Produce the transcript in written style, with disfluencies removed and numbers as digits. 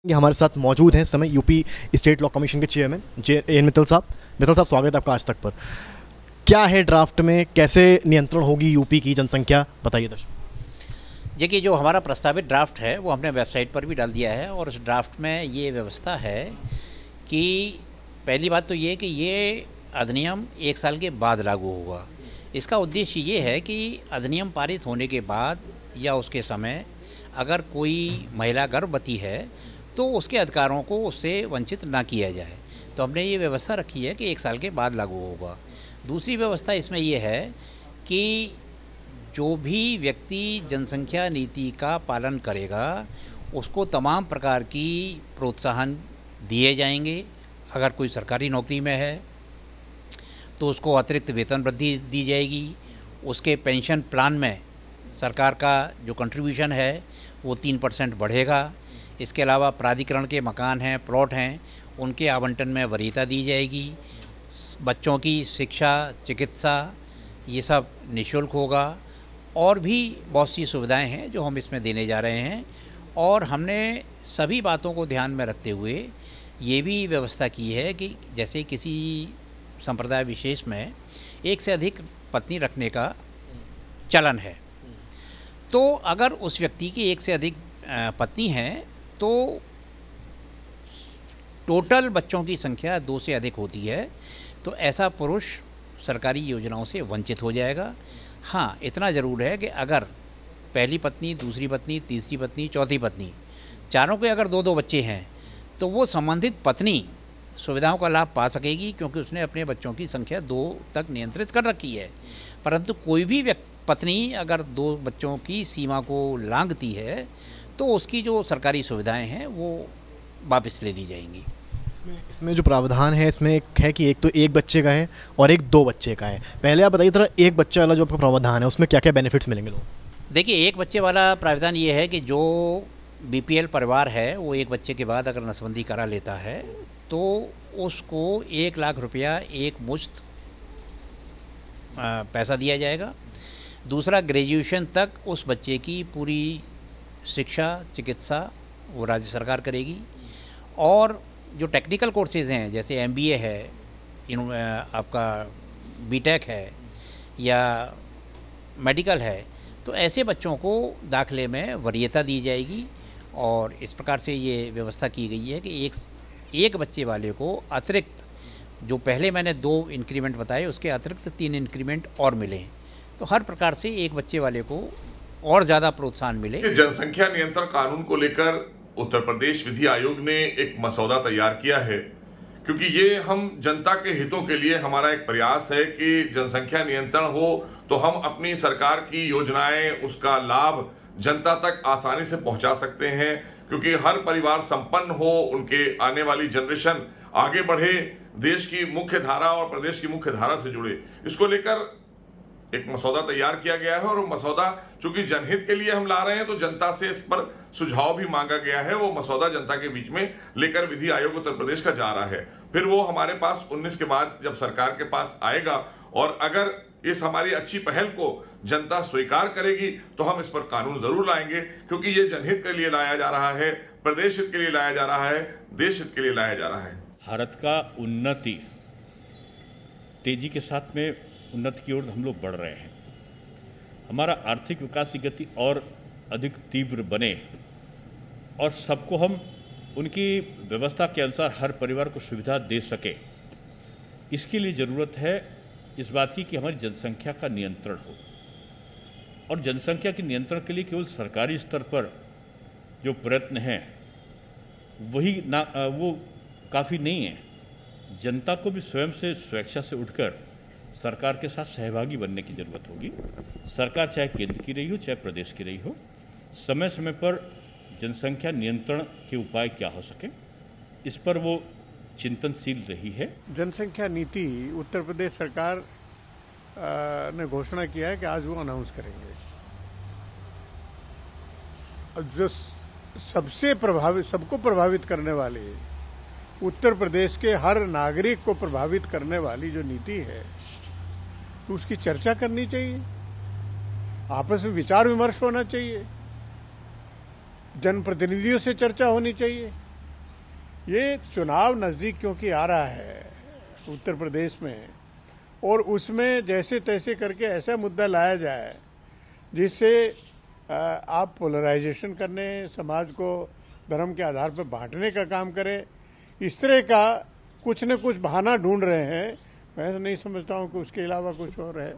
ये हमारे साथ मौजूद हैं इस समय यूपी स्टेट लॉ कमीशन के चेयरमैन जे एन मित्तल साहब। मित्तल साहब, स्वागत है आपका आज तक पर। क्या है ड्राफ्ट में, कैसे नियंत्रण होगी यूपी की जनसंख्या, बताइए दर्शक। देखिए, जो हमारा प्रस्तावित ड्राफ्ट है वो हमने वेबसाइट पर भी डाल दिया है और उस ड्राफ्ट में ये व्यवस्था है कि पहली बात तो ये कि ये अधिनियम 1 साल के बाद लागू होगा। इसका उद्देश्य ये है कि अधिनियम पारित होने के बाद या उसके समय अगर कोई महिला गर्भवती है तो उसके अधिकारों को उससे वंचित ना किया जाए। तो हमने ये व्यवस्था रखी है कि 1 साल के बाद लागू होगा। दूसरी व्यवस्था इसमें ये है कि जो भी व्यक्ति जनसंख्या नीति का पालन करेगा उसको तमाम प्रकार की प्रोत्साहन दिए जाएंगे। अगर कोई सरकारी नौकरी में है तो उसको अतिरिक्त वेतन वृद्धि दी जाएगी। उसके पेंशन प्लान में सरकार का जो कंट्रीब्यूशन है वो 3% बढ़ेगा। इसके अलावा प्राधिकरण के मकान हैं, प्लॉट हैं, उनके आवंटन में वरीयता दी जाएगी। बच्चों की शिक्षा, चिकित्सा, ये सब निःशुल्क होगा। और भी बहुत सी सुविधाएं हैं जो हम इसमें देने जा रहे हैं। और हमने सभी बातों को ध्यान में रखते हुए ये भी व्यवस्था की है कि जैसे किसी संप्रदाय विशेष में एक से अधिक पत्नी रखने का चलन है, तो अगर उस व्यक्ति की एक से अधिक पत्नी हैं तो टोटल बच्चों की संख्या 2 से अधिक होती है तो ऐसा पुरुष सरकारी योजनाओं से वंचित हो जाएगा। हाँ, इतना ज़रूर है कि अगर पहली पत्नी, दूसरी पत्नी, तीसरी पत्नी, चौथी पत्नी, चारों के अगर 2-2 बच्चे हैं तो वो संबंधित पत्नी सुविधाओं का लाभ पा सकेगी, क्योंकि उसने अपने बच्चों की संख्या 2 तक नियंत्रित कर रखी है। परंतु कोई भी पत्नी अगर 2 बच्चों की सीमा को लांघती है तो उसकी जो सरकारी सुविधाएं हैं वो वापस ले ली जाएंगी। इसमें जो प्रावधान है इसमें एक है कि एक तो 1 बच्चे का है और एक 2 बच्चे का है। पहले आप बताइए थोड़ा, 1 बच्चे वाला जो आपका प्रावधान है उसमें क्या क्या बेनिफिट्स मिलेंगे लोगों को? देखिए, 1 बच्चे वाला प्रावधान ये है कि जो बीपीएल परिवार है वो 1 बच्चे के बाद अगर नसबंदी करा लेता है तो उसको 1 लाख रुपया एक मुश्त पैसा दिया जाएगा। दूसरा, ग्रेजुएशन तक उस बच्चे की पूरी शिक्षा, चिकित्सा वो राज्य सरकार करेगी। और जो टेक्निकल कोर्सेज़ हैं जैसे एमबीए है, आपका बीटेक है या मेडिकल है, तो ऐसे बच्चों को दाखिले में वरीयता दी जाएगी। और इस प्रकार से ये व्यवस्था की गई है कि एक बच्चे वाले को अतिरिक्त, जो पहले मैंने 2 इंक्रीमेंट बताए उसके अतिरिक्त 3 इंक्रीमेंट और मिले। तो हर प्रकार से 1 बच्चे वाले को और ज़्यादा प्रोत्साहन मिले। जनसंख्या नियंत्रण कानून को लेकर उत्तर प्रदेश विधि आयोग ने एक मसौदा तैयार किया है, क्योंकि ये हम जनता के हितों के लिए हमारा एक प्रयास है कि जनसंख्या नियंत्रण हो तो हम अपनी सरकार की योजनाएं, उसका लाभ जनता तक आसानी से पहुंचा सकते हैं, क्योंकि हर परिवार संपन्न हो, उनके आने वाली जनरेशन आगे बढ़े, देश की मुख्य धारा और प्रदेश की मुख्य धारा से जुड़े। इसको लेकर एक मसौदा तैयार किया गया है और वो मसौदा चूंकि जनहित के लिए हम ला रहे हैं तो जनता से इस पर सुझाव भी मांगा गया है। वो मसौदा जनता के बीच में लेकर विधि आयोग उत्तर प्रदेश का जा रहा है। फिर वो हमारे पास 19 के बाद जब सरकार के पास आएगा और अगर इस हमारी अच्छी पहल को जनता स्वीकार करेगी तो हम इस पर कानून जरूर लाएंगे, क्योंकि ये जनहित के लिए लाया जा रहा है, प्रदेश हित के लिए लाया जा रहा है, देश हित के लिए लाया जा रहा है। भारत का उन्नति तेजी के साथ में उन्नति की ओर हम लोग बढ़ रहे हैं। हमारा आर्थिक विकास की गति और अधिक तीव्र बने और सबको हम उनकी व्यवस्था के अनुसार हर परिवार को सुविधा दे सके, इसके लिए ज़रूरत है इस बात की कि हमारी जनसंख्या का नियंत्रण हो। और जनसंख्या के नियंत्रण के लिए केवल सरकारी स्तर पर जो प्रयत्न हैं वो काफ़ी नहीं है। जनता को भी स्वयं से स्वेच्छा से उठकर सरकार के साथ सहभागी बनने की ज़रूरत होगी। सरकार चाहे केंद्र की रही हो चाहे प्रदेश की रही हो, समय समय पर जनसंख्या नियंत्रण के उपाय क्या हो सके इस पर वो चिंतनशील रही है। जनसंख्या नीति उत्तर प्रदेश सरकार ने घोषणा किया है कि आज वो अनाउंस करेंगे। जो सबको प्रभावित करने वाली, उत्तर प्रदेश के हर नागरिक को प्रभावित करने वाली जो नीति है तो उसकी चर्चा करनी चाहिए, आपस में विचार विमर्श होना चाहिए, जनप्रतिनिधियों से चर्चा होनी चाहिए। ये चुनाव नज़दीक क्योंकि आ रहा है उत्तर प्रदेश में, और उसमें जैसे तैसे करके ऐसा मुद्दा लाया जाए जिससे आप पोलराइजेशन करने, समाज को धर्म के आधार पर बांटने का काम करे, इस तरह का कुछ न कुछ बहाना ढूंढ रहे हैं। मैं तो नहीं समझता हूं कि उसके अलावा कुछ और है।